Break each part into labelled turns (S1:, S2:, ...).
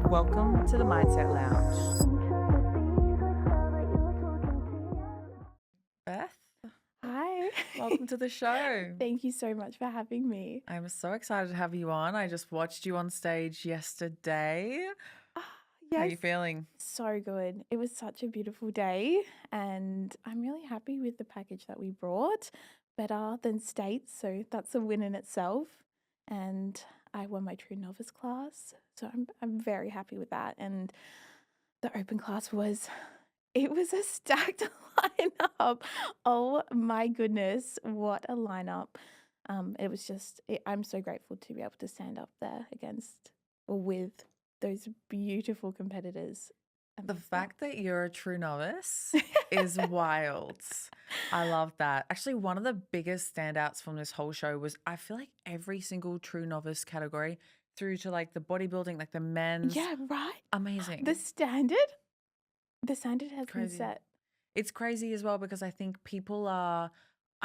S1: Welcome to the Mindset Lounge. Beth,
S2: Hi.
S1: welcome to the show.
S2: Thank you so much for having me.
S1: I'm so excited to have you on. I just watched you on stage yesterday.
S2: Ah,
S1: How are you
S2: yes,
S1: feeling?
S2: so good. It was such a beautiful day, and I'm really happy with the package that we brought. Better than states, so that's a win in itself. And I won my true novice class, so I'm very happy with that. And the open class was it was a stacked lineup. Oh my goodness, what a lineup. It was just, I'm so grateful to be able to stand up there against or with those beautiful competitors.
S1: The
S2: Amazing.
S1: fact that you're a true novice is wild. I love that. Actually, one of the biggest standouts from this whole show was I feel like every single true novice category through to like the bodybuilding, like the men's,
S2: Yeah, right?
S1: amazing.
S2: The standard has been
S1: Crazy.
S2: set.
S1: It's crazy as well because I think I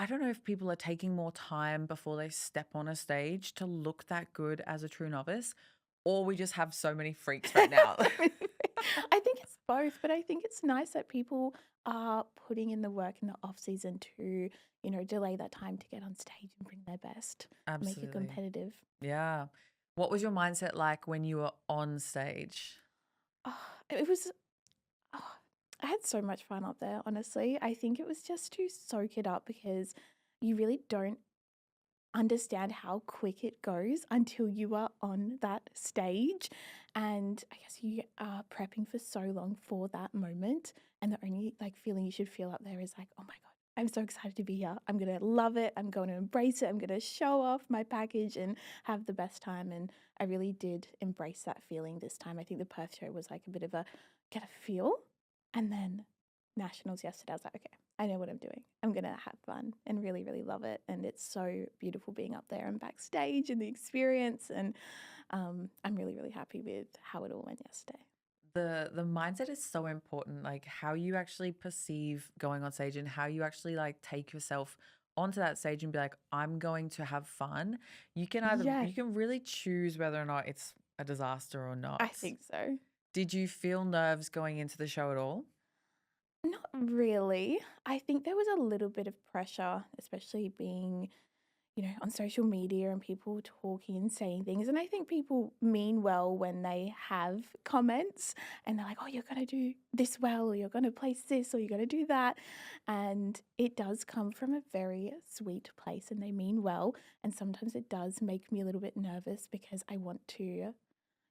S1: don't know if people are taking more time before they step on a stage to look that good as a true novice, or we just have so many freaks right now.
S2: I think it's both, but I think it's nice that people are putting in the work in the off season to, delay that time to get on stage and bring their best, make it
S1: Absolutely.
S2: competitive.
S1: Yeah. What was your mindset like when you were on stage?
S2: Oh, it was, oh, I had so much fun up there, honestly. I think it was just to soak it up because you really don't understand how quick it goes until you are on that stage. And I guess you are prepping for so long for that moment. And the only feeling you should feel up there is like, oh my God, I'm so excited to be here. I'm going to love it. I'm going to embrace it. I'm going to show off my package and have the best time. And I really did embrace that feeling this time. I think the Perth show was like a bit of a get a feel. And then nationals yesterday, I was like, okay, I know what I'm doing. I'm going to have fun and really, really love it. And it's so beautiful being up there and backstage and the experience. And I'm really, really happy with how it all went yesterday.
S1: The mindset is so important, like how you actually perceive going on stage and how you actually like take yourself onto that stage and be like, I'm going to have fun. You can
S2: Yeah,
S1: you can really choose whether or not it's a disaster or
S2: I
S1: not.
S2: think so.
S1: Did you feel nerves going into the show at all?
S2: Not really. I think there was a little bit of pressure, especially being on social media and people talking and saying things. And I think people mean well when they have comments and they're like, oh, you're going to do this well, or you're going to place this, or you're going to do that. And it does come from a very sweet place and they mean well. And sometimes it does make me a little bit nervous because I want to,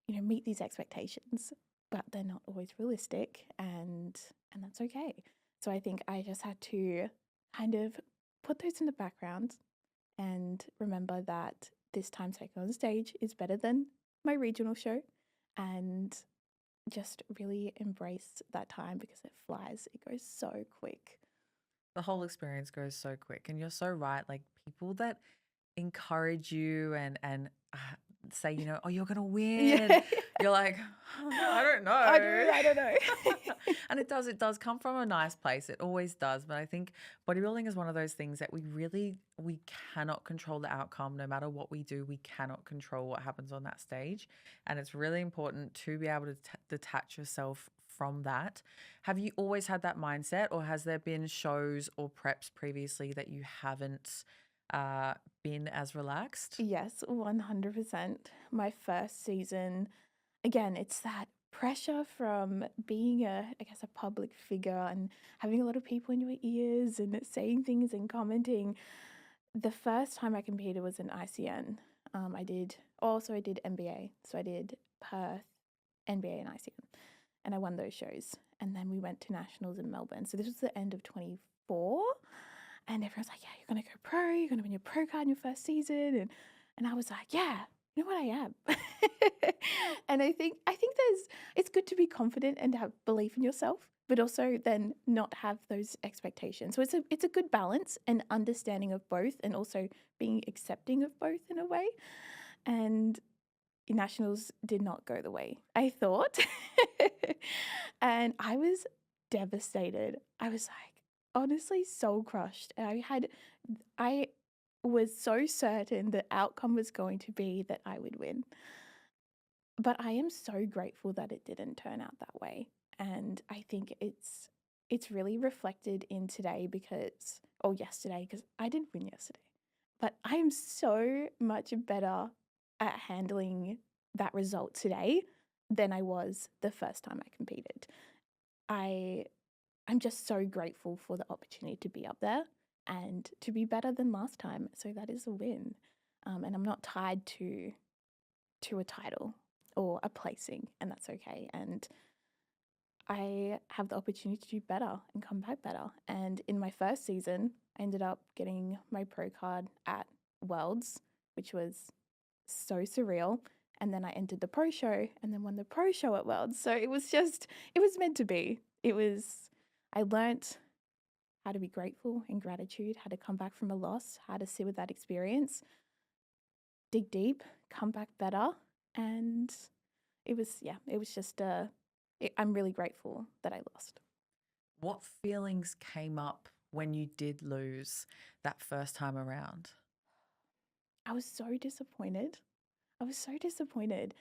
S2: meet these expectations, but they're not always realistic and that's okay. So I think I just had to kind of put those in the background and remember that this time taken on stage is better than my regional show and just really embrace that time because it flies. It goes so quick.
S1: The whole experience goes so quick, and you're so right. Like people that encourage you and say, oh, you're gonna win.
S2: Yeah.
S1: You're like, I don't know.
S2: I don't know.
S1: And it does come from a nice place. It always does. But I think bodybuilding is one of those things that we cannot control the outcome. No matter what we do, we cannot control what happens on that stage. And it's really important to be able to detach yourself from that. Have you always had that mindset, or has there been shows or preps previously that you haven't been as relaxed?
S2: Yes, 100%. My first season, again, it's that pressure from being I guess, a public figure and having a lot of people in your ears and saying things and commenting. The first time I competed was in ICN. I did MBA. So I did Perth, NBA, and ICN. And I won those shows. And then we went to nationals in Melbourne. So this was the end of 24. And everyone's like, yeah, you're going to go pro. You're going to win your pro card in your first season. And I was like, yeah, you know what, I am. And I think it's good to be confident and have belief in yourself, but also then not have those expectations. So it's a good balance and understanding of both, and also being accepting of both in a way. And nationals did not go the way I thought. And I was devastated. I was like honestly so crushed. I was so certain the outcome was going to be that I would win. But I am so grateful that it didn't turn out that way. And I think it's really reflected in today because or yesterday because I did win yesterday. But I'm so much better at handling that result today than I was the first time I competed. I I'm just so grateful for the opportunity to be up there and to be better than last time. So that is a win. And I'm not tied to a title or a placing, and that's okay. And I have the opportunity to do better and come back better. And in my first season, I ended up getting my pro card at Worlds, which was so surreal. And then I entered the pro show and then won the pro show at Worlds. So it was meant to be. I learnt how to be grateful and gratitude, how to come back from a loss, how to sit with that experience, dig deep, come back better. And it was just I'm really grateful that I lost.
S1: What feelings came up when you did lose that first time around?
S2: I was so disappointed. I was so disappointed.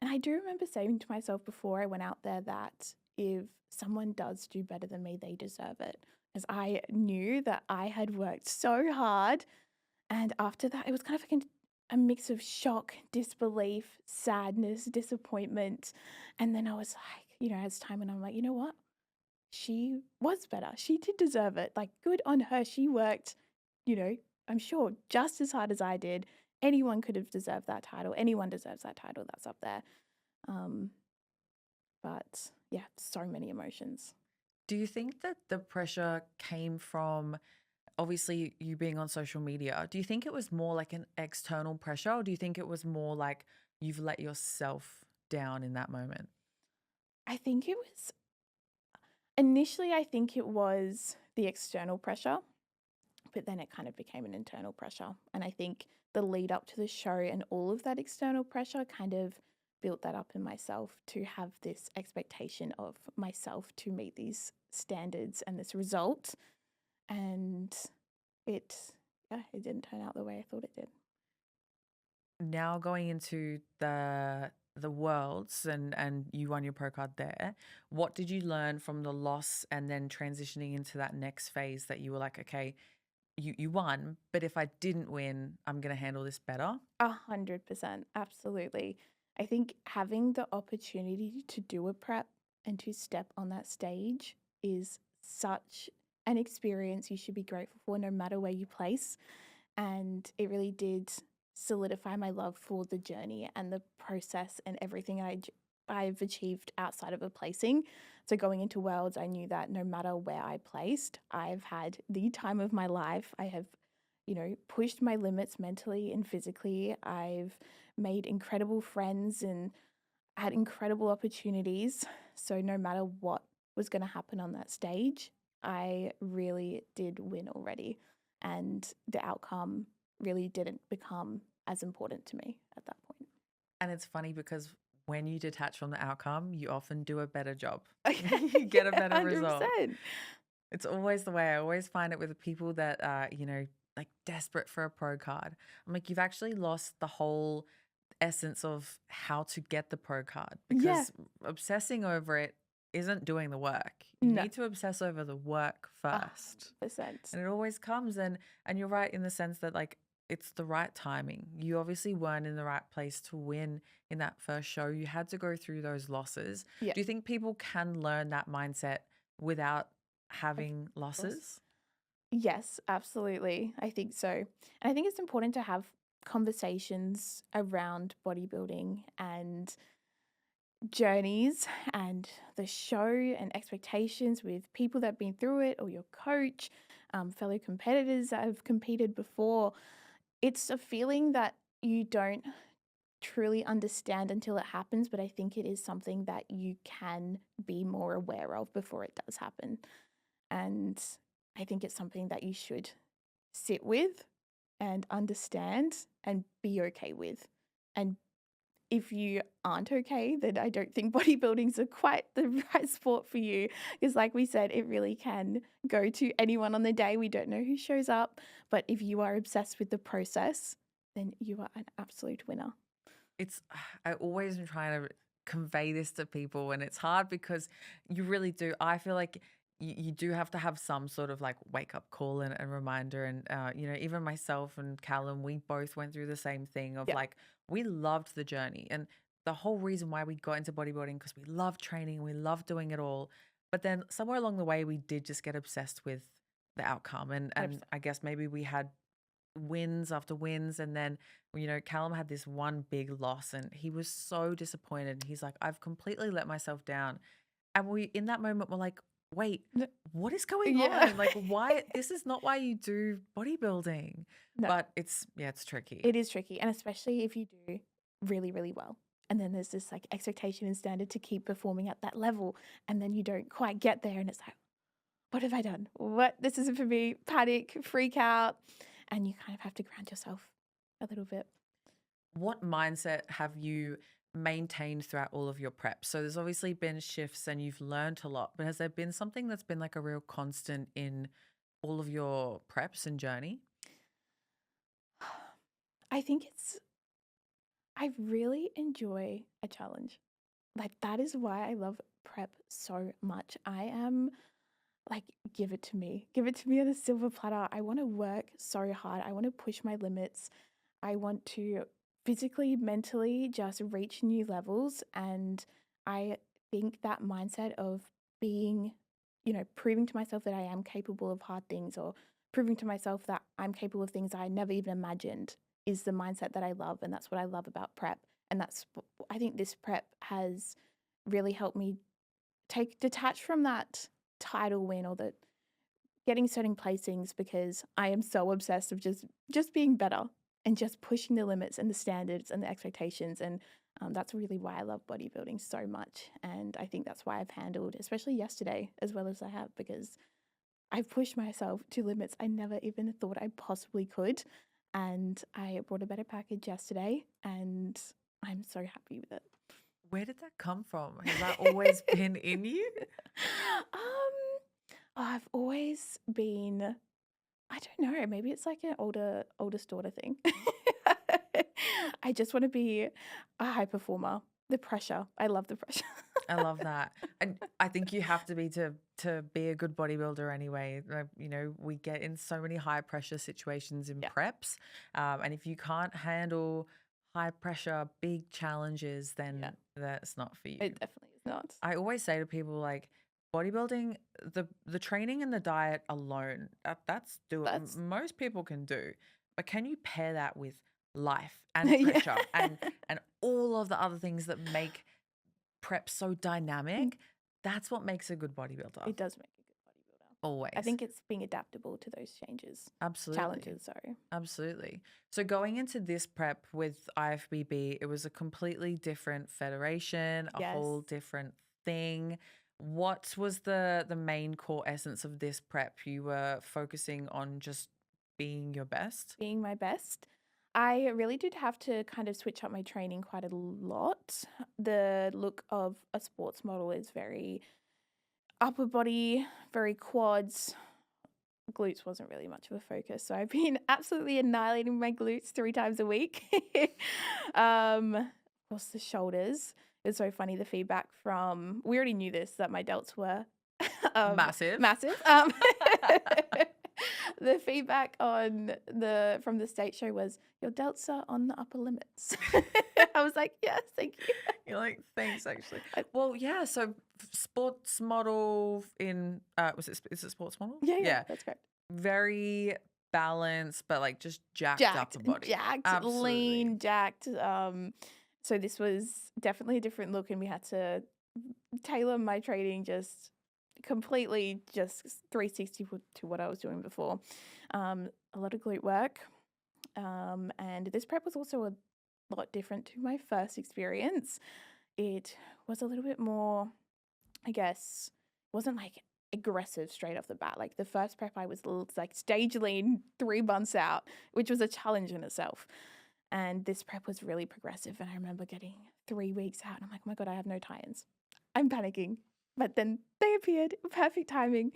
S2: And I do remember saying to myself before I went out there that if someone does do better than me, they deserve it. Because I knew that I had worked so hard. And after that, it was kind of like a mix of shock, disbelief, sadness, disappointment. And then I was like, as time went on, I'm like, you know what? She was better. She did deserve it. Like, good on her. She worked, you know, I'm sure just as hard as I did. Anyone could have deserved that title. Anyone deserves that title that's up there. Um, but yeah, so many emotions.
S1: Do you think that the pressure came from obviously you being on social media? Do you think it was more like an external pressure, or do you think it was more like you've let yourself down in that moment?
S2: I think it was initially, I think it was the external pressure, but then it kind of became an internal pressure. And I think the lead up to the show and all of that external pressure kind of built that up in myself to have this expectation of myself to meet these standards and this result. And it, yeah, it didn't turn out the way I thought it did.
S1: Now going into the worlds and you won your pro card there, what did you learn from the loss and then transitioning into that next phase that you were like, okay, you won, but if I didn't win, I'm gonna handle this better?
S2: 100%. Absolutely. I think having the opportunity to do a prep and to step on that stage is such an experience you should be grateful for no matter where you place. And it really did solidify my love for the journey and the process and everything I've achieved outside of a placing. So going into Worlds, I knew that no matter where I placed, I've had the time of my life. I have, pushed my limits mentally and physically. I've made incredible friends and had incredible opportunities. So no matter what was going to happen on that stage, I really did win already. And the outcome really didn't become as important to me at that point.
S1: And it's funny because when you detach from the outcome, you often do a better job. You get a
S2: Yeah,
S1: better result.
S2: 100%.
S1: It's always the way. I always find it with the people that are, like desperate for a pro card. I'm like, you've actually lost the whole essence of how to get the pro card
S2: Yeah.
S1: because obsessing over it isn't doing the work. You
S2: No,
S1: need to obsess over the work first.
S2: 100%.
S1: And it always comes, and you're right in the sense that like it's the right timing. You obviously weren't in the right place to win in that first show. You had to go through those losses.
S2: Yeah,
S1: Do you think people can learn that mindset without
S2: of
S1: having
S2: course.
S1: losses?
S2: Yes, absolutely. I think so. And I think it's important to have conversations around bodybuilding and journeys and the show and expectations with people that have been through it or your coach, fellow competitors that have competed before. It's a feeling that you don't truly understand until it happens, but I think it is something that you can be more aware of before it does happen. And I think it's something that you should sit with and understand and be okay with and if you aren't okay, then I don't think bodybuilding's a quite the right sport for you. Because, like we said, it really can go to anyone on the day. We don't know who shows up. But if you are obsessed with the process, then you are an absolute winner.
S1: It's I always am trying to convey this to people, and it's hard because you really do. I feel like you do have to have some sort of like wake up call and reminder. And even myself and Callum, we both went through the same thing of
S2: Yeah,
S1: like we loved the journey, and the whole reason why we got into bodybuilding because we love training, we love doing it all. But then somewhere along the way, we did just get obsessed with the outcome, and
S2: 100%.
S1: I guess maybe we had wins after wins. And then, Callum had this one big loss and he was so disappointed. He's like, I've completely let myself down. And we, in that moment, were like, wait,
S2: N-
S1: what is going
S2: Yeah.
S1: on? Like, why? This is not why you do bodybuilding.
S2: No,
S1: But yeah, it's tricky.
S2: it is tricky. And especially if you do really, really well. And then there's this like expectation and standard to keep performing at that level. And then you don't quite get there. And it's like, what have I done? What? This isn't for me. Panic, freak out. And you kind of have to ground yourself a little bit.
S1: What mindset have you maintained throughout all of your preps? So there's obviously been shifts and you've learned a lot, but has there been something that's been like a real constant in all of your preps and journey?
S2: I think I really enjoy a challenge. Like, that is why I love prep so much. I am like, give it to me. Give it to me on a silver platter. I want to work so hard. I want to push my limits. I want to physically, mentally just reach new levels. And I think that mindset of being, proving to myself that I am capable of hard things or proving to myself that I'm capable of things I never even imagined is the mindset that I love. And that's what I love about prep. And I think this prep has really helped me detach from that title win or the getting certain placings because I am so obsessed of just being better and just pushing the limits and the standards and the expectations. And that's really why I love bodybuilding so much. And I think that's why I've handled, especially yesterday, as well as I have, because I've pushed myself to limits I never even thought I possibly could. And I brought a better package yesterday, and I'm so happy with it.
S1: Where did that come from? Has that always been in you?
S2: Um, I've always been, I don't know, maybe it's like an oldest daughter thing. I just want to be a high performer. The pressure. I love the pressure.
S1: I love that. And I think you have to be to be a good bodybuilder anyway. Like, we get in so many high pressure situations in
S2: Yeah,
S1: preps. And if you can't handle high pressure, big challenges,
S2: yeah.
S1: then that's not for you.
S2: It definitely is not.
S1: I always say to people like bodybuilding, the training and the diet alone, that's
S2: That's
S1: most people can do. But can you pair that with life and
S2: yeah.
S1: pressure and all of the other things that make prep so dynamic? That's what makes a good bodybuilder.
S2: It does make a good bodybuilder. I
S1: Always.
S2: think it's being adaptable to those
S1: Absolutely.
S2: challenges, sorry.
S1: Absolutely. So going into this prep with IFBB, it was a completely different federation, a
S2: Yes.
S1: whole different thing. What was the main core essence of this prep? You were focusing on just being your best?
S2: Being my best. I really did have to kind of switch up my training quite a lot. The look of a sports model is very upper body, very quads. Glutes wasn't really much of a focus. So I've been absolutely annihilating my glutes 3 times a week. Of course, the shoulders. It's so funny. The feedback we already knew this, that my delts were
S1: Massive.
S2: massive. The feedback from the state show was your delts are on the upper limits. I was like, yes, thank you.
S1: You're like, thanks, actually.
S2: I-
S1: Well, yeah. So sports model in is it sports model?
S2: yeah, that's correct.
S1: Very balanced, but like just jacked
S2: Jacked,
S1: upper body.
S2: jacked,
S1: Absolutely.
S2: lean, jacked. So this was definitely a different look, and we had to tailor my training completely just 360 to what I was doing before. A lot of glute work. And this prep was also a lot different to my first experience. It was a little bit more, I guess, wasn't like aggressive straight off the bat. Like the first prep I was like stage lean 3 months out, which was a challenge in itself. And this prep was really progressive. And I remember getting 3 weeks out and I'm like, oh my God, I have no tie-ins. I'm panicking. But then they appeared, perfect timing.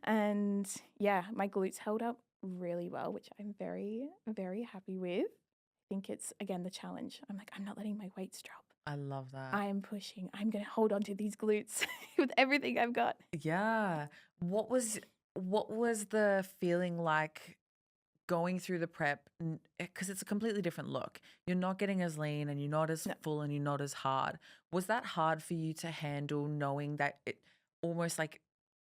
S2: And yeah, my glutes held up really well, which I'm very, very happy with. I think it's, again, the challenge. I'm like, I'm not letting my weights drop.
S1: I love that.
S2: I am pushing. I'm going to hold on to these glutes with everything I've got.
S1: Yeah. What was the feeling like going through the prep? Because it's a completely different look. You're not getting as lean and you're not as
S2: No.
S1: full and you're not as hard. Was that hard for you to handle, knowing that it almost like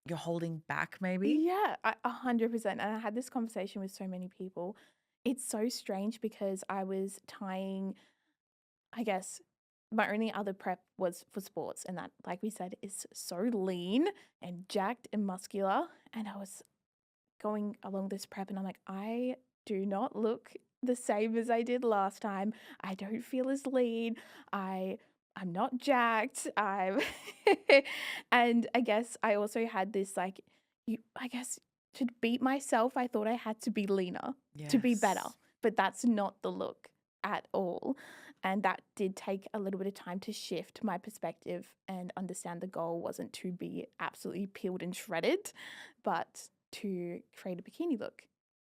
S1: you're holding back maybe?
S2: Yeah, 100%. And I had this conversation with so many people. It's so strange because I was tying, I guess, my only other prep was for sports. And that, like we said, is so lean and jacked and muscular. And I was going along this prep and I'm like, I do not look the same as I did last time. I don't feel as lean. I'm not jacked. I'm and I guess I also had this like I guess to beat myself, I thought I had to be leaner to be better.
S1: Yes.
S2: But that's not the look at all. And that did take a little bit of time to shift my perspective and understand the goal wasn't to be absolutely peeled and shredded, but to create a bikini look,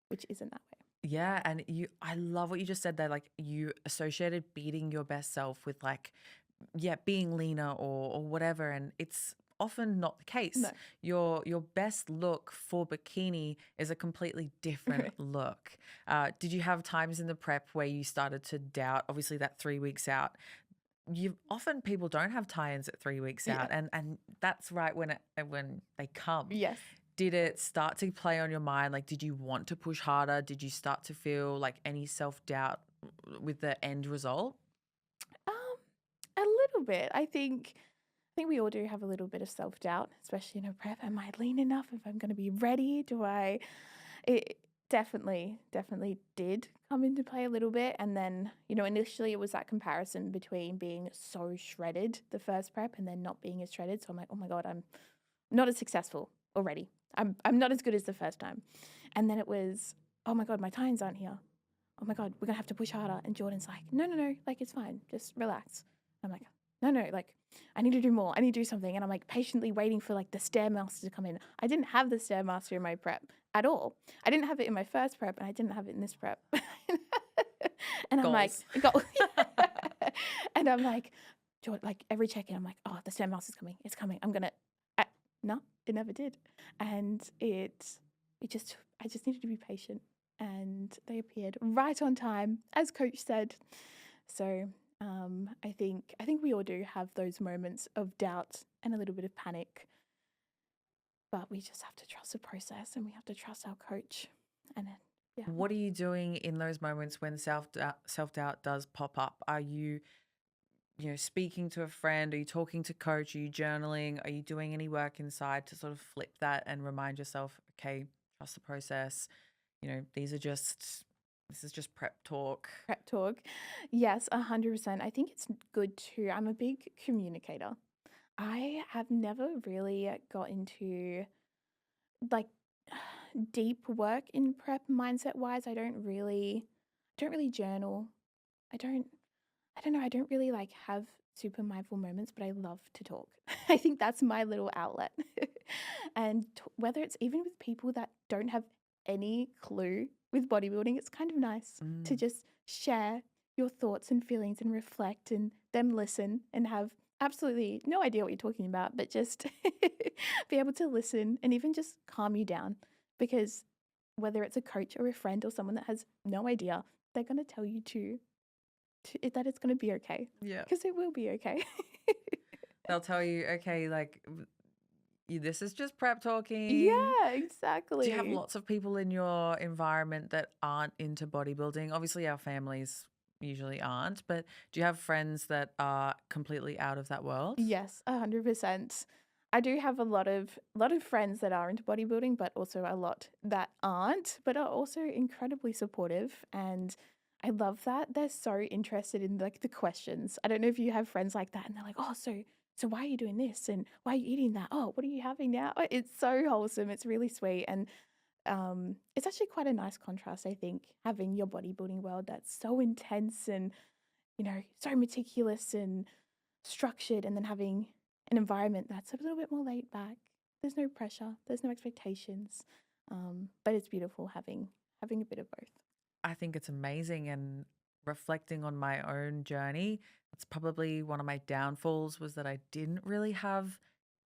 S2: which isn't that way.
S1: Yeah, and I love what you just said there. Like, you associated beating your best self with, like, yeah, being leaner or whatever, and it's often not the case.
S2: No.
S1: Your best look for bikini is a completely different look. Did you have times in the prep where you started to doubt? Obviously, that 3 weeks out, you often people don't have tie-ins at 3 weeks
S2: Yeah.
S1: out, and that's right when they come.
S2: Yes.
S1: Did it start to play on your mind? Like, did you want to push harder? Did you start to feel like any self-doubt with the end result?
S2: Um, a little bit. I think we all do have a little bit of self-doubt, especially in a prep. Am I lean enough? If I'm going to be ready, do I? It definitely did come into play a little bit. And then, initially it was that comparison between being so shredded the first prep and then not being as shredded. So I'm like, oh my God, I'm not as successful already. I'm not as good as the first time. And then it was, oh my God, my tines aren't here. Oh my God, we're gonna have to push harder. And Jordan's like, no, like it's fine, just relax. I'm like, no, like I need to do more. I need to do something. And I'm like patiently waiting for like the Stairmaster to come in. I didn't have the Stairmaster in my prep at all. I didn't have it in my first prep, and I didn't have it in this prep. And I'm like,
S1: Goals.
S2: go. And I'm like, Jordan, like every check-in, I'm like, oh, the Stairmaster's coming. It's coming. No, it never did. And I just needed to be patient. And they appeared right on time, as coach said. So I think we all do have those moments of doubt and a little bit of panic, but we just have to trust the process and we have to trust our coach. And yeah.
S1: What are you doing in those moments when self-doubt does pop up? Are you, speaking to a friend? Are you talking to coach? Are you journaling? Are you doing any work inside to sort of flip that and remind yourself, okay, trust the process. This is just prep talk.
S2: Prep talk. Yes, 100%. I think it's good too. I'm a big communicator. I have never really got into like deep work in prep mindset wise. I don't really journal. I don't I don't know, I don't really like have super mindful moments, but I love to talk. I think that's my little outlet. And whether it's even with people that don't have any clue with bodybuilding, it's kind of nice to
S1: Mm.
S2: just share your thoughts and feelings and reflect and them listen and have absolutely no idea what you're talking about, but just be able to listen and even just calm you down. Because whether it's a coach or a friend or someone that has no idea, they're going to tell you that it's going to be okay,
S1: Yeah.
S2: because it will be okay.
S1: They'll tell you, okay, like, this is just prep talking.
S2: Yeah,
S1: Do you have
S2: exactly.
S1: lots of people in your environment that aren't into bodybuilding? Obviously, our families usually aren't, but do you have friends that are completely out of that world?
S2: Yes, 100%. I do have a lot of friends that are into bodybuilding, but also a lot that aren't, but are also incredibly supportive. And I love that they're so interested in like the questions. I don't know if you have friends like that, and they're like, "Oh, so why are you doing this? And why are you eating that? Oh, what are you having now?" It's so wholesome. It's really sweet, and it's actually quite a nice contrast, I think, having your bodybuilding world that's so intense and, so meticulous and structured, and then having an environment that's a little bit more laid back. There's no pressure, there's no expectations. But it's beautiful having a bit of both.
S1: I think it's amazing, and reflecting on my own journey, it's probably one of my downfalls was that I didn't really have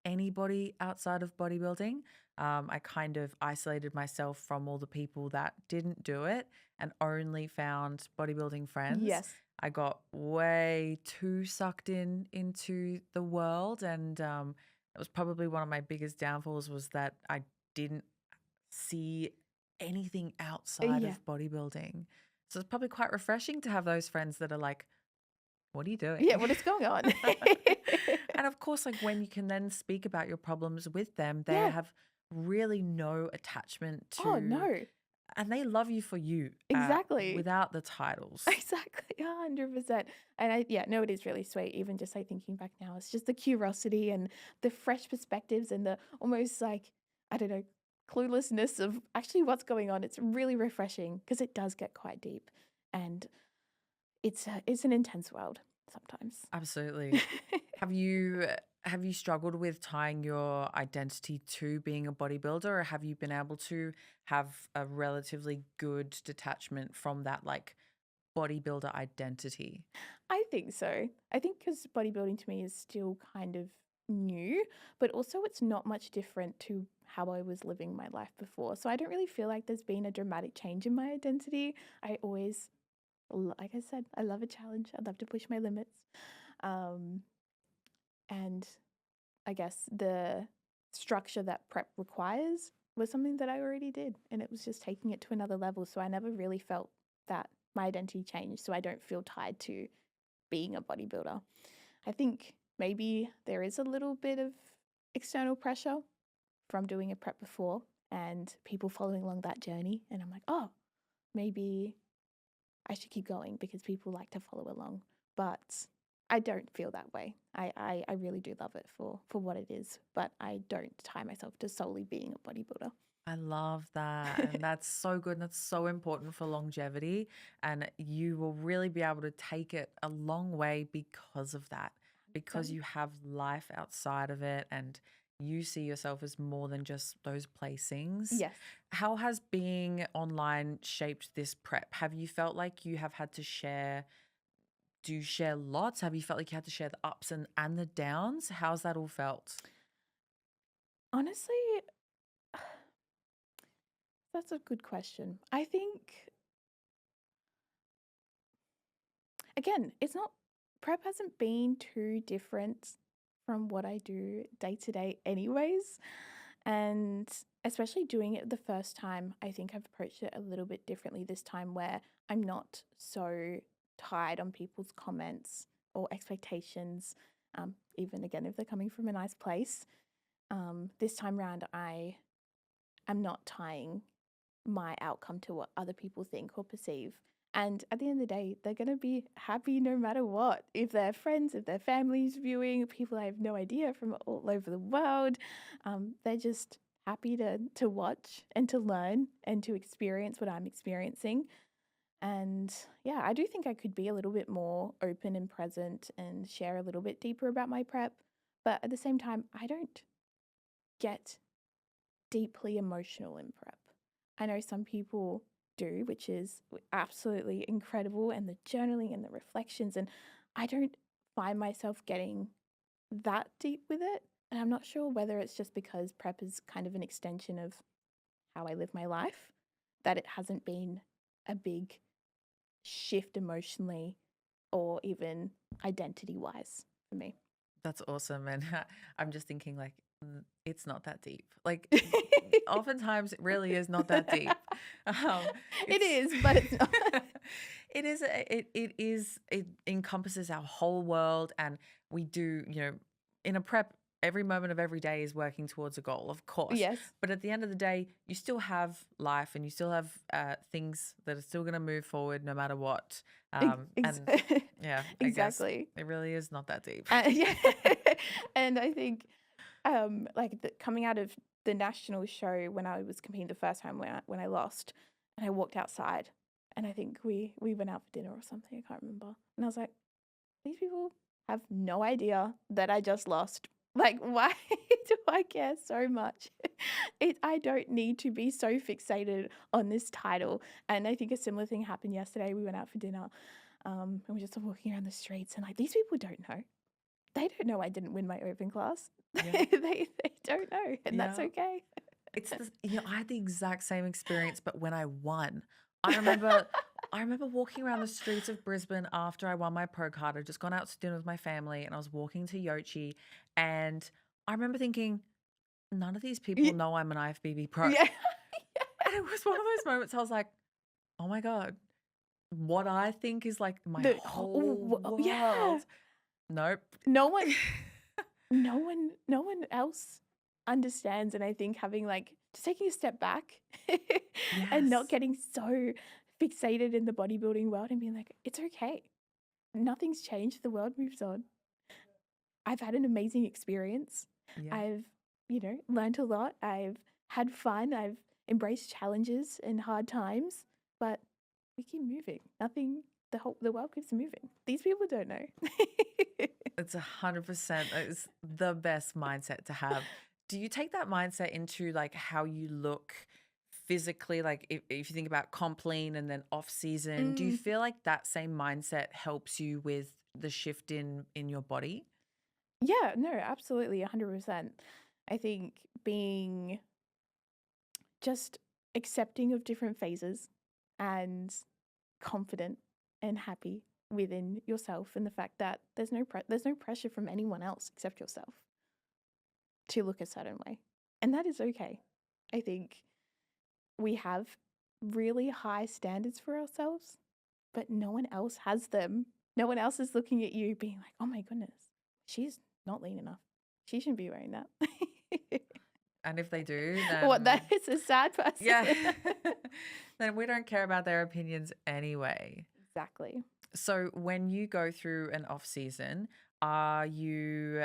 S1: anybody outside of bodybuilding. I kind of isolated myself from all the people that didn't do it and only found bodybuilding friends.
S2: Yes.
S1: I got way too sucked into the world, and it was probably one of my biggest downfalls was that I didn't see anything outside
S2: Yeah.
S1: of bodybuilding. So it's probably quite refreshing to have those friends that are like, "What are you doing?"
S2: Yeah, what is going on?
S1: And of course, like when you can then speak about your problems with them, they
S2: Yeah.
S1: have really no attachment
S2: Oh,
S1: to,
S2: no.
S1: and they love you for you
S2: Exactly.
S1: without the titles.
S2: Exactly, 100%. And no, it is really sweet. Even just like thinking back now, it's just the curiosity and the fresh perspectives and the almost like, I don't know, cluelessness of actually what's going on. It's really refreshing because it does get quite deep, and it's an intense world sometimes.
S1: Absolutely. Have you struggled with tying your identity to being a bodybuilder, or have you been able to have a relatively good detachment from that like bodybuilder identity?
S2: I think so. I think because bodybuilding to me is still kind of new, but also it's not much different to how I was living my life before. So I don't really feel like there's been a dramatic change in my identity. I always, like I said, I love a challenge. I love to push my limits. Um, and I guess the structure that prep requires was something that I already did. And it was just taking it to another level. So I never really felt that my identity changed. So I don't feel tied to being a bodybuilder. I think maybe there is a little bit of external pressure from doing a prep before and people following along that journey. And I'm like, oh, maybe I should keep going because people like to follow along. But I don't feel that way. I really do love it for what it is, but I don't tie myself to solely being a bodybuilder.
S1: I love that. And that's so good. And that's so important for longevity. And you will really be able to take it a long way because of that, because
S2: 100%.
S1: you have life outside of it and you see yourself as more than just those placings.
S2: Yes.
S1: How has being online shaped this prep? Have you felt like you have had to share? Do you share lots? Have you felt like you had to share the ups and the downs? How's that all felt?
S2: Honestly, that's a good question. I think, again, it's not, prep hasn't been too different from what I do day to day, anyways. And especially doing it the first time, I think I've approached it a little bit differently this time where I'm not so tied on people's comments or expectations, even again, if they're coming from a nice place. This time round, I am not tying my outcome to what other people think or perceive. And at the end of the day, they're going to be happy no matter what. If they're friends, if their families viewing, people I have no idea from all over the world, they're just happy to watch and to learn and to experience what I'm experiencing. And yeah, I do think I could be a little bit more open and present and share a little bit deeper about my prep. But at the same time, I don't get deeply emotional in prep. I know some people do, which is absolutely incredible, and the journaling and the reflections. And I don't find myself getting that deep with it. And I'm not sure whether it's just because prep is kind of an extension of how I live my life, that it hasn't been a big shift emotionally or even identity wise for me.
S1: That's awesome. And I'm just thinking like it's not that deep. Like oftentimes it really is not that deep. Um,
S2: It
S1: it's
S2: is, but it's not.
S1: it encompasses our whole world, and we do, in a prep, every moment of every day is working towards a goal, of course.
S2: Yes.
S1: But at the end of the day, you still have life and you still have things that are still going to move forward no matter what.
S2: Ex- ex-
S1: And yeah, I guess
S2: exactly.
S1: it really is not that deep.
S2: Yeah. And I think like coming out of the national show when I was competing the first time when I lost, and I walked outside, and I think we went out for dinner or something. I can't remember. And I was like, these people have no idea that I just lost. Like, why do I care so much? I don't need to be so fixated on this title. And I think a similar thing happened yesterday. We went out for dinner, and we're just walking around the streets, and like these people don't know. They don't know I didn't win my open class.
S1: Yeah.
S2: They don't know, and that's
S1: Yeah.
S2: okay.
S1: It's the I had the exact same experience, but when I won. I remember I remember walking around the streets of Brisbane after I won my pro card. I'd just gone out to dinner with my family and I was walking to Yochi, and I remember thinking, none of these people
S2: Yeah,
S1: know I'm an IFBB pro.
S2: yeah.
S1: And it was one of those moments I was like, oh my God, what I think is like my
S2: The
S1: whole
S2: yeah.
S1: world. Nope.
S2: No one no one else understands, and I think having like just taking a step back and not
S1: Yes.
S2: getting so fixated in the bodybuilding world and being like, it's okay. Nothing's changed. The world moves on. I've had an amazing experience.
S1: Yeah.
S2: I've, learned a lot. I've had fun. I've embraced challenges and hard times, but we keep moving. The world keeps moving. These people don't know.
S1: It's 100%. It's the best mindset to have. Do you take that mindset into like how you look physically? Like if you think about comp lean and then off season, do you
S2: Mm,
S1: feel like that same mindset helps you with the shift in your body?
S2: yeah, no, absolutely, 100%. I think being just accepting of different phases and confident and happy within yourself and the fact that there's no pressure from anyone else except yourself to look a certain way. And that is okay. I think we have really high standards for ourselves, but no one else has them. No one else is looking at you being like, "Oh my goodness, she's not lean enough. She shouldn't be wearing that."
S1: And if they do,
S2: What, that
S1: then
S2: is a sad person.
S1: yeah, then we don't care about their opinions anyway.
S2: Exactly.
S1: So when you go through an off season, are you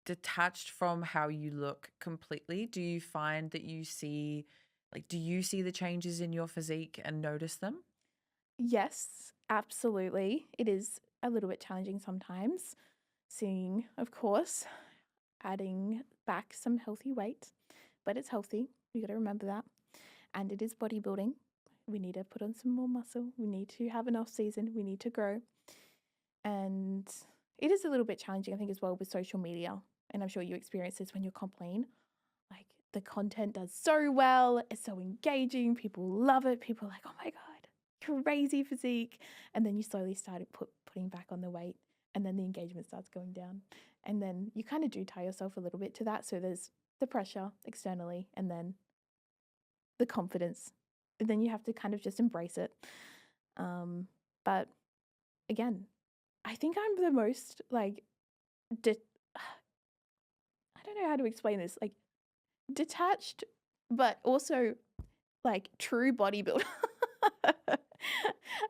S1: detached from how you look completely? Do you find that do you see the changes in your physique and notice them?
S2: Yes, absolutely. It is a little bit challenging sometimes, seeing, of course, adding back some healthy weight, but it's healthy. We got to remember that. And it is bodybuilding. We need to put on some more muscle. We need to have an off season. We need to grow. And it is a little bit challenging, I think, as well with social media. And I'm sure you experience this when you're comping. Like the content does so well, it's so engaging, people love it. People are like, oh my God, crazy physique. And then you slowly started putting back on the weight, and then the engagement starts going down. And then you kind of do tie yourself a little bit to that. So there's the pressure externally, and then the confidence. And then you have to kind of just embrace it. But again, I think I'm the most like, de- I don't know how to explain this, like detached, but also like true bodybuilder.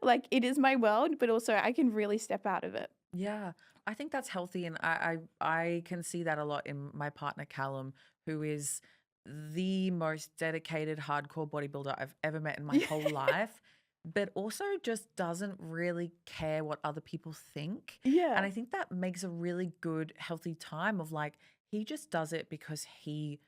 S2: Like it is my world, but also I can really step out of it.
S1: Yeah, I think that's healthy, and I can see that a lot in my partner Callum, who is the most dedicated hardcore bodybuilder I've ever met in my
S2: Yeah.
S1: whole life, but also just doesn't really care what other people think. And
S2: Yeah.
S1: I think that makes a really good, healthy time of like he just does it because he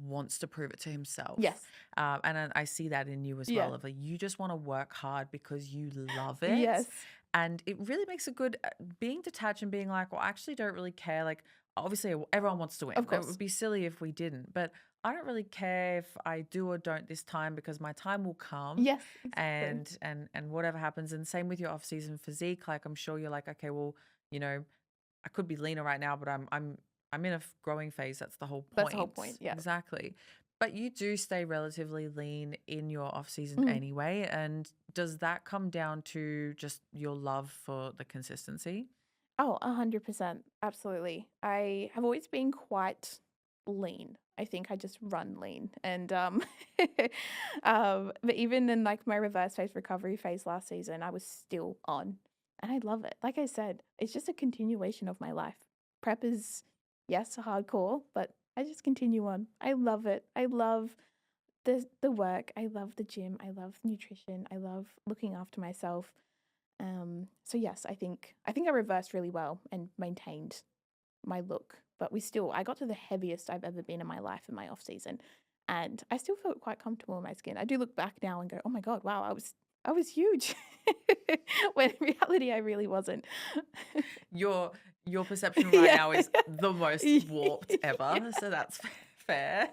S1: wants to prove it to himself.
S2: Yes.
S1: And I see that in you as
S2: Yeah.
S1: well. Of like you just want to work hard because you love it,
S2: Yes.
S1: and it really makes a good being detached and being like, well, I actually don't really care. Like, obviously, everyone wants to win.
S2: Of
S1: It would
S2: course.
S1: be silly if we didn't. But I don't really care if I do or don't this time because my time will come,
S2: Yes, exactly.
S1: and whatever happens. And same with your off season physique. Like, I'm sure you're like, okay, well, you know, I could be leaner right now, but I'm in a growing phase. That's the whole
S2: That's the whole
S1: point.
S2: point. Yeah.
S1: Exactly. But you do stay relatively lean in your off season
S2: Mhm.
S1: anyway. And does that come down to just your love for the consistency?
S2: Oh, 100%. Absolutely. I have always been quite lean. I think I just run lean. And but even in like my reverse phase recovery phase last season, I was still on. And I love it. Like I said, it's just a continuation of my life. Prep is yes, hardcore, but I just continue on. I love it. I love the work. I love the gym. I love nutrition. I love looking after myself. So yes, I think I reversed really well and maintained my look, but I got to the heaviest I've ever been in my life in my off season, and I still felt quite comfortable in my skin. I do look back now and go, oh my god, wow, I was huge, when in reality I really wasn't.
S1: Your your perception right
S2: Yeah.
S1: now is the most warped ever, so that's fair.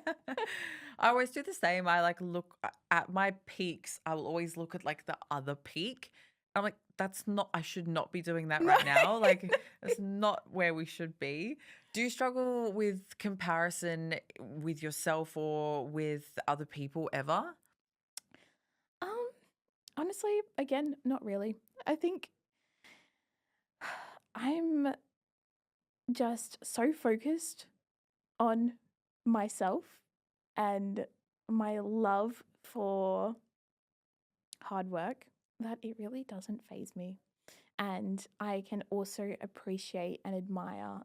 S1: I always do the same. I like look at my peaks. I will always look at like the other peak. I'm like, that's not, I should not be doing that
S2: No.
S1: right now. Like, that's not where we should be. Do you struggle with comparison with yourself or with other people ever?
S2: Um, Honestly, again, not really. I think I'm just so focused on myself and my love for hard work that it really doesn't phase me. And I can also appreciate and admire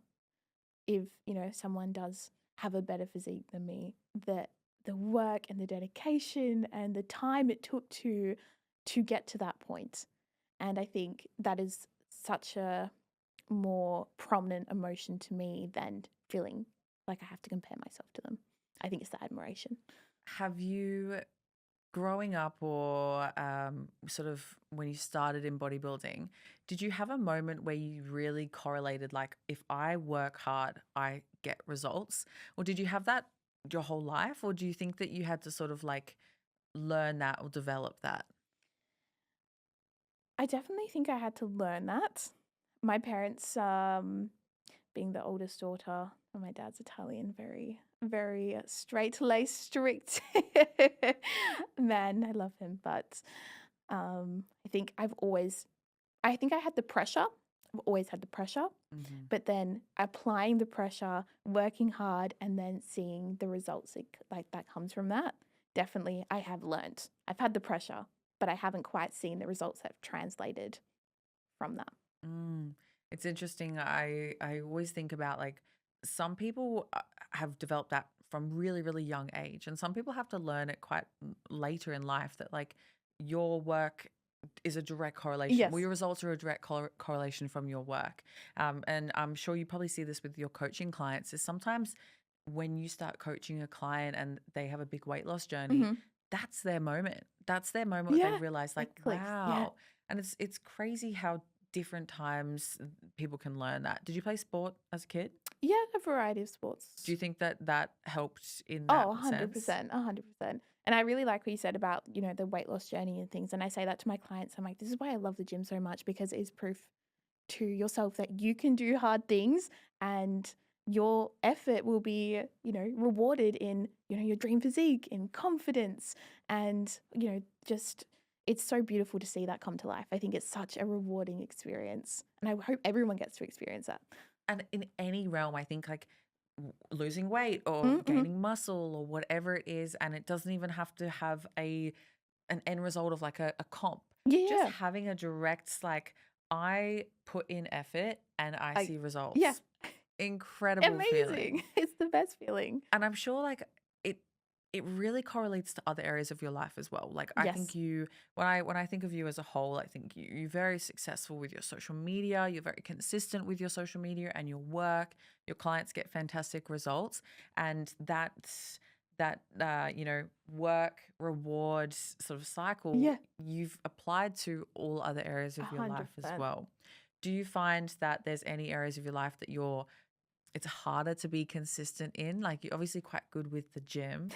S2: if, someone does have a better physique than me, that the work and the dedication and the time it took to get to that point. And I think that is such a more prominent emotion to me than feeling like I have to compare myself to them. I think it's the admiration.
S1: Have you, growing up or sort of when you started in bodybuilding, did you have a moment where you really correlated, like, if I work hard, I get results? Or did you have that your whole life? Or do you think that you had to sort of like learn that or develop that?
S2: I definitely think I had to learn that. My parents, being the oldest daughter, and my dad's Italian, very, very straight-laced, strict man. I love him, but I think I think I had the pressure. I've always had the pressure,
S1: Hmm.
S2: but then applying the pressure, working hard, and then seeing the results like that comes from that. Definitely, I have learned. I've had the pressure, but I haven't quite seen the results that have translated from that.
S1: Mm. It's interesting. I always think about like some people have developed that from really really young age, and some people have to learn it quite later in life. That like your work is a direct correlation. Well,
S2: Yes.
S1: your results are a direct correlation from your work. And I'm sure you probably see this with your coaching clients. Is sometimes when you start coaching a client and they have a big weight loss journey,
S2: Mhm.
S1: that's their moment. That's their moment where they
S2: Yeah.
S1: realize, like,
S2: It clicks. Yeah.
S1: wow. And it's crazy how different times people can learn that. Did you play sport as a kid?
S2: Yeah, a variety of
S1: Do
S2: sports.
S1: you think that that helped in
S2: Oh,
S1: that sense?
S2: 100%, 100%. And I really like what you said about, the weight loss journey and things. And I say that to my clients. I'm like, this is why I love the gym so much because it is proof to yourself that you can do hard things and your effort will be, rewarded in, your dream physique, in confidence. And, just it's so beautiful to see that come to life. I think it's such a rewarding experience. And I hope everyone gets to experience that.
S1: And in any realm, I think like losing weight or
S2: Mm-hmm.
S1: gaining muscle or whatever it is, and it doesn't even have to have a an end result of like a comp. Just
S2: Yeah.
S1: having a direct like I put in effort and I
S2: I
S1: see
S2: yeah.
S1: results. Incredible
S2: Amazing.
S1: feeling.
S2: It's the best feeling.
S1: And I'm sure like it it really correlates to other areas of your life as well. Like I think
S2: Yes.
S1: you when I think of you as a whole, I think you're very successful with your social media, you're very consistent with your social media and your work. Your clients get fantastic results, and work reward sort of cycle
S2: Yeah,
S1: you've applied to all other areas of your life as
S2: 100%.
S1: well. Do you find that there's any areas of your life that it's harder to be consistent in? Like, you're obviously quite good with the gym.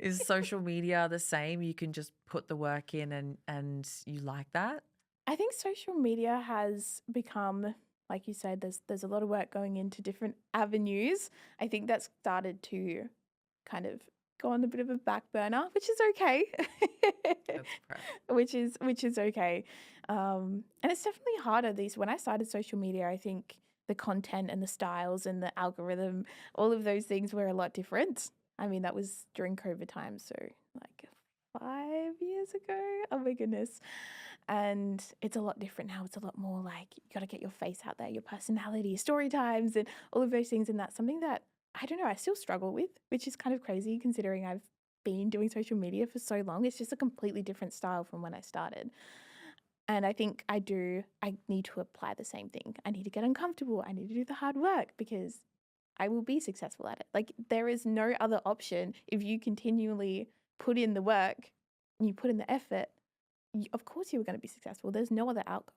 S1: Is social media the same? You can just put the work in and you like that?
S2: I think social media has become, like you said, there's a lot of work going into different avenues. I think that's started to kind of go on a bit of a back burner, which is okay.
S1: That's correct.
S2: Which is okay. And it's definitely harder these when I started social media, I think the content and the styles and the algorithm, all of those things were a lot different. I mean, that was during COVID time, so like 5 years ago. Oh my goodness. And it's a lot different now. It's a lot more like you got to get your face out there, your personality, story times, and all of those things. And that's something that I don't know, I still struggle with, which is kind of crazy considering I've been doing social media for so long. It's just a completely different style from when I started. And I think I need to apply the same thing. I need to get uncomfortable. I need to do the hard work because I will be successful at it. Like, there is no other option. If you continually put in the work and you put in the effort, of course you're going to be successful. There's no other outcome.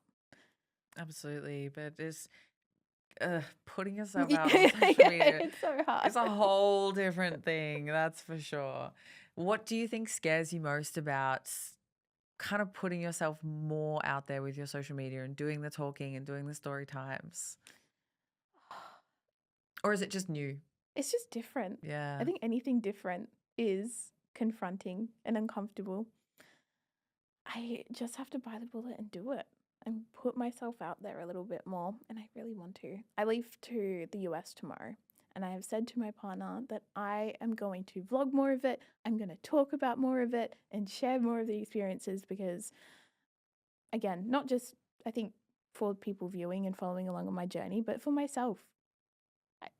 S1: Absolutely. But just putting yourself
S2: Yeah,
S1: out on social media
S2: it's so hard.
S1: is a whole different thing. That's for sure. What do you think scares you most about kind of putting yourself more out there with your social media and doing the talking and doing the story times? Or is it just new?
S2: It's just different. I
S1: Yeah.
S2: think anything different is confronting and uncomfortable. I just have to bite the bullet and do it and put myself out there a little bit more. And I really want to. I leave to the US tomorrow. And I have said to my partner that I am going to vlog more of it. I'm going to talk about more of it and share more of the experiences because, again, not just, I think, for people viewing and following along on my journey, but for myself.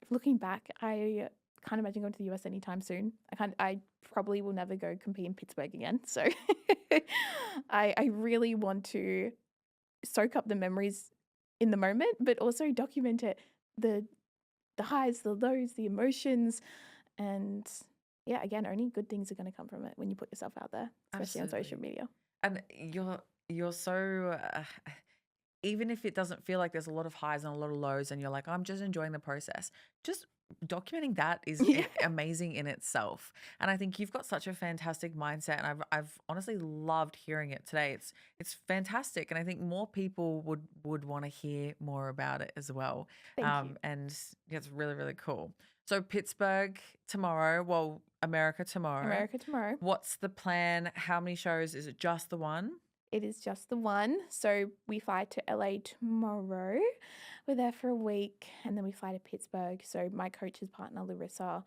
S2: Looking back, I can't imagine going to the US anytime soon. I probably will never go compete in Pittsburgh again. So I really want to soak up the memories in the moment, but also document it, the highs, the lows, the emotions. And yeah, again, only good things are going to come from it when you put yourself out there, especially on social
S1: Absolutely.
S2: media.
S1: And you're so even if it doesn't feel like there's a lot of highs and a lot of lows and you're like, I'm just enjoying the process, just documenting that is
S2: Yeah.
S1: amazing in itself. And I think you've got such a fantastic mindset, and I've honestly loved hearing it today. It's fantastic, and I think more people would want to hear more about it as well.
S2: Thank you.
S1: And yeah, it's really, really cool. So Pittsburgh tomorrow, well, America tomorrow.
S2: America tomorrow.
S1: What's the plan? How many shows? Is it just the one?
S2: It is just the one. So we fly to LA tomorrow. We're there for a week and then we fly to Pittsburgh. So my coach's partner, Larissa,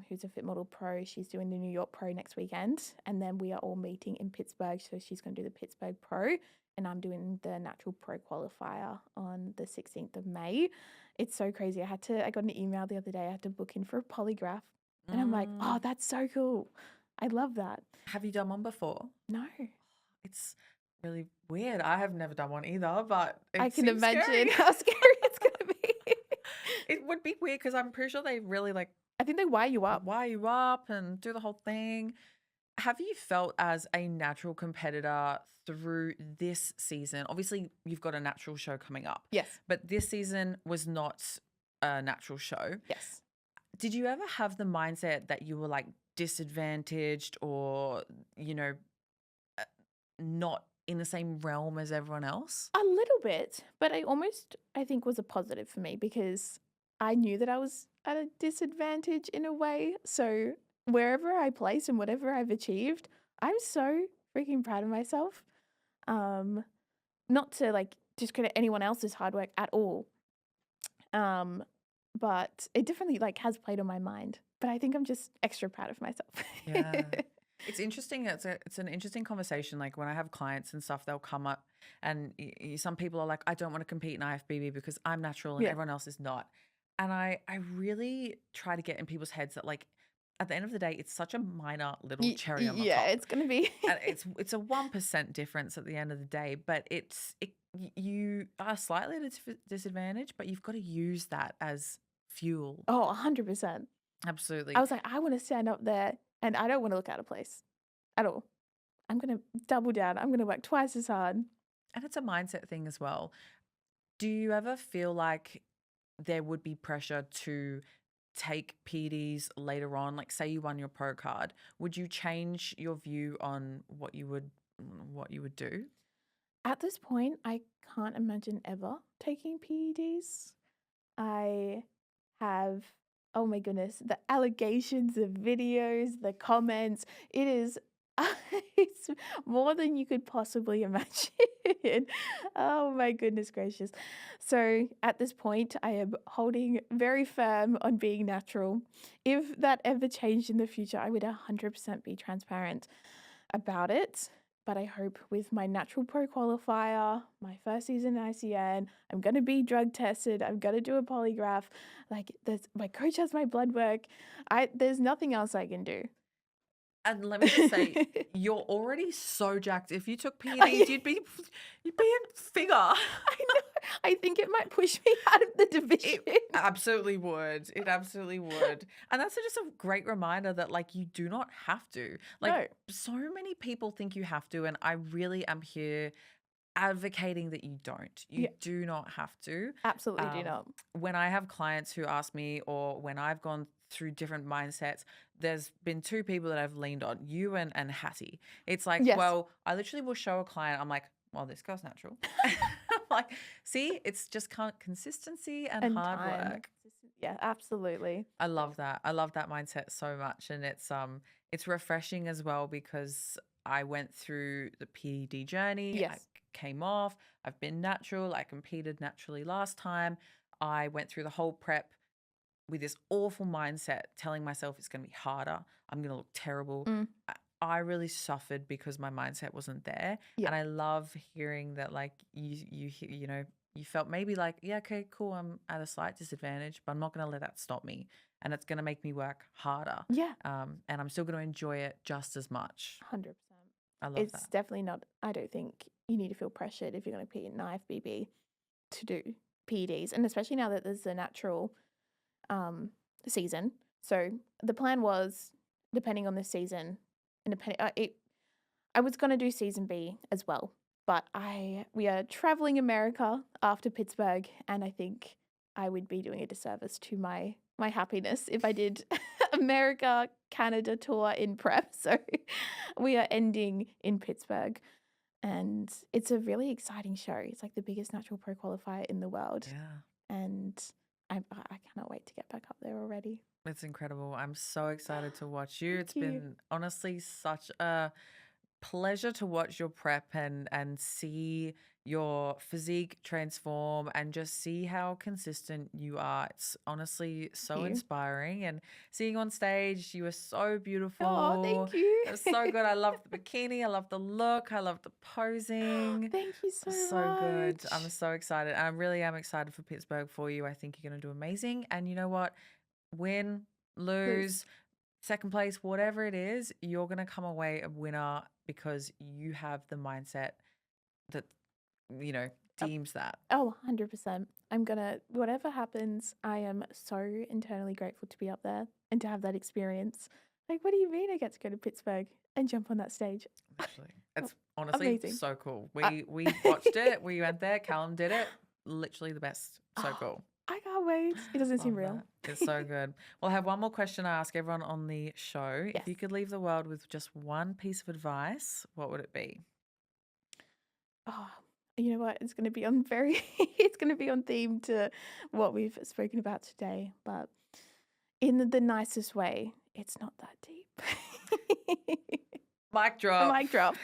S2: who's a Fit Model Pro, she's doing the New York Pro next weekend. And then we are all meeting in Pittsburgh. So she's going to do the Pittsburgh Pro and I'm doing the Natural Pro Qualifier on the 16th of May. It's so crazy. I got an email the other day. I had to book in for a polygraph. And I'm like, oh, that's so cool. I love that.
S1: Have you done one before?
S2: No.
S1: It's really weird. I have never done one either, but
S2: I
S1: it
S2: can
S1: seems
S2: imagine
S1: scary.
S2: how scary it's going to be.
S1: It would be weird because I'm pretty sure they really like
S2: I think they wire you up.
S1: wire you up and do the whole thing. Have you felt as a natural competitor through this season? Obviously, you've got a natural show coming up,
S2: Yes.
S1: but this season was not a natural show.
S2: Yes.
S1: Did you ever have the mindset that you were like disadvantaged or, not in the same realm as everyone else?
S2: A little bit, but I think was a positive for me because I knew that I was at a disadvantage in a way. So wherever I place and whatever I've achieved, I'm so freaking proud of myself. Not to like discredit anyone else's hard work at all. But it definitely like has played on my mind. But I think I'm just extra proud of myself.
S1: Yeah. It's interesting. It's an interesting conversation. Like when I have clients and stuff, they'll come up and some people are like, I don't want to compete in IFBB because I'm natural and
S2: Yeah.
S1: everyone else is not. And I really try to get in people's heads that like at the end of the day, it's such a minor little cherry on the
S2: Yeah,
S1: top.
S2: it's gonna be.
S1: And it's a 1% difference at the end of the day, but you are slightly at a disadvantage, but you've got to use that as fuel.
S2: Oh, 100%.
S1: Absolutely.
S2: I was like, I want to stand up there and I don't want to look out of place at all. I'm going to double down. I'm going to work twice as hard.
S1: And it's a mindset thing as well. Do you ever feel like there would be pressure to take PDs later on? Like say you won your pro card, would you change your view on what you would do?
S2: At this point, I can't imagine ever taking PEDs. I have, oh my goodness, the allegations, the videos, the comments. It is it's more than you could possibly imagine. Oh my goodness gracious. So at this point, I am holding very firm on being natural. If that ever changed in the future, I would 100% be transparent. about it. But I hope with my natural pro qualifier, my first season in ICN, I'm gonna be drug tested. I'm gonna do a polygraph. Like my coach has my blood work. There's nothing else I can do.
S1: And let me just say, you're already so jacked. If you took
S2: I,
S1: PEDs, you'd be in figure.
S2: I know. I think it might push me out of the division.
S1: It absolutely would. It absolutely would. And that's just a great reminder that like you do not have to. Like
S2: No,
S1: so many people think you have to, and I really am here advocating that you don't. You
S2: yeah,
S1: do not have to.
S2: absolutely do
S1: Um,
S2: not.
S1: when I have clients who ask me, or when I've gone through different mindsets, there's been two people that I've leaned on, you and Hattie. It's like,
S2: Yes,
S1: well, I literally will show a client, I'm like, well, this girl's natural. I'm like, see, it's just consistency and
S2: and
S1: hard
S2: time.
S1: work.
S2: Yeah, absolutely.
S1: I love that. I love that mindset so much. And it's refreshing as well because I went through the PED journey. I
S2: Yes.
S1: came off. I've been natural. I competed naturally last time. I went through the whole prep with this awful mindset, telling myself it's going to be harder. I'm going to look terrible.
S2: Mm,
S1: I really suffered because my mindset wasn't there.
S2: yeah.
S1: And I love hearing that, like, you felt maybe like, yeah, okay, cool. I'm at a slight disadvantage, but I'm not going to let that stop me. And it's going to make me work harder.
S2: Yeah.
S1: And I'm still going to enjoy it just as much.
S2: 100%.
S1: I love
S2: It's
S1: that.
S2: definitely not, I don't think you need to feel pressured if you're going to compete in IFBB to do PEDs. And especially now that there's a natural season. So the plan was, depending on the season, and I was going to do season B as well. But we are traveling America after Pittsburgh, and I think I would be doing a disservice to my happiness if I did America Canada tour in prep. So we are ending in Pittsburgh, and it's a really exciting show. It's like the biggest natural pro qualifier in the world,
S1: Yeah.
S2: and I cannot wait to get back up there already.
S1: It's incredible. I'm so excited to watch you. It's
S2: Thank you.
S1: been honestly such a pleasure to watch your prep and see your physique transform and just see how consistent you are. It's honestly
S2: Thank
S1: so
S2: you.
S1: inspiring. And seeing you on stage, you were so
S2: Oh,
S1: beautiful.
S2: thank you.
S1: It was so good. I love the bikini. I love the look. I love the posing.
S2: Thank you so
S1: So good. I'm
S2: much.
S1: so excited. I really am excited for Pittsburgh for you. I think you're going to do amazing. And you know what? Win,
S2: Lose.
S1: lose, second place, whatever it is, you're going to come away a winner because you have the mindset that,
S2: Oh,
S1: deems that.
S2: oh, 100%. Whatever happens, I am so internally grateful to be up there and to have that experience. Like, what do you mean I get to go to Pittsburgh and jump on that stage?
S1: Literally.
S2: Oh,
S1: It's honestly
S2: amazing.
S1: so cool.
S2: Uh,
S1: We watched it. We went there. Callum did it. Literally the best. So
S2: oh,
S1: cool.
S2: I can't wait. It doesn't seem
S1: Love
S2: real.
S1: that. It's so good. Well, I have one more question I ask everyone on the show.
S2: Yes.
S1: If you could leave the world with just one piece of advice, what would it be?
S2: Oh, you know what? It's going to be on it's going to be on theme to what we've spoken about today, but in the nicest way, it's not that deep.
S1: Mic
S2: A
S1: drop.
S2: mic drop.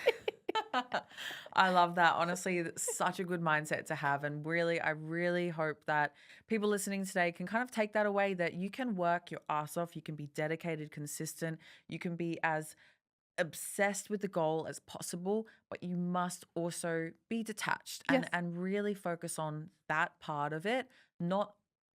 S1: I love that. Honestly, that's such a good mindset to have. And really, I really hope that people listening today can kind of take that away, that you can work your ass off, you can be dedicated, consistent, you can be as obsessed with the goal as possible, but you must also be detached
S2: Yes.
S1: and really focus on that part of it, not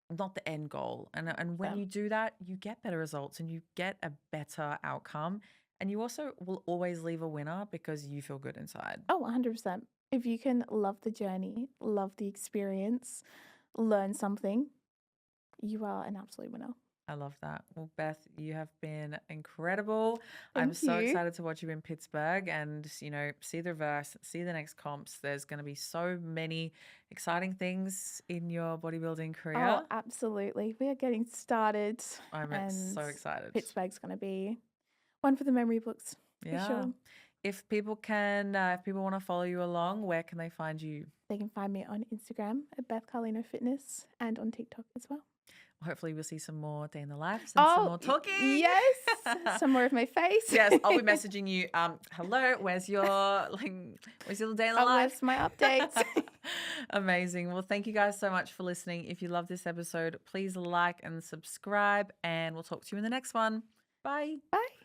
S1: the end goal. And when you do that, you get better results and you get a better outcome. And you also will always leave a winner because you feel good inside.
S2: Oh, 100%. If you can love the journey, love the experience, learn something, you are an absolute winner.
S1: I love that. Well, Beth, you have been incredible. I'm
S2: Thank
S1: so
S2: you.
S1: excited to watch you in Pittsburgh and, see the reverse, see the next comps. There's going to be so many exciting things in your bodybuilding
S2: Oh,
S1: career.
S2: absolutely. We are getting started,
S1: I'm
S2: and
S1: so excited.
S2: Pittsburgh's going to be one for the memory books for
S1: Yeah.
S2: sure.
S1: If people want to follow you along, where can they find you?
S2: They can find me on Instagram at Beth Carlino Fitness and on TikTok as well.
S1: Hopefully we'll see some more day in the life and some more talking.
S2: Yes, some more of my face.
S1: Yes, I'll be messaging you. Hello, where's your little day in the life?
S2: Where's my updates?
S1: Amazing. Well, thank you guys so much for listening. If you love this episode, please like and subscribe, and we'll talk to you in the next one. Bye.
S2: Bye.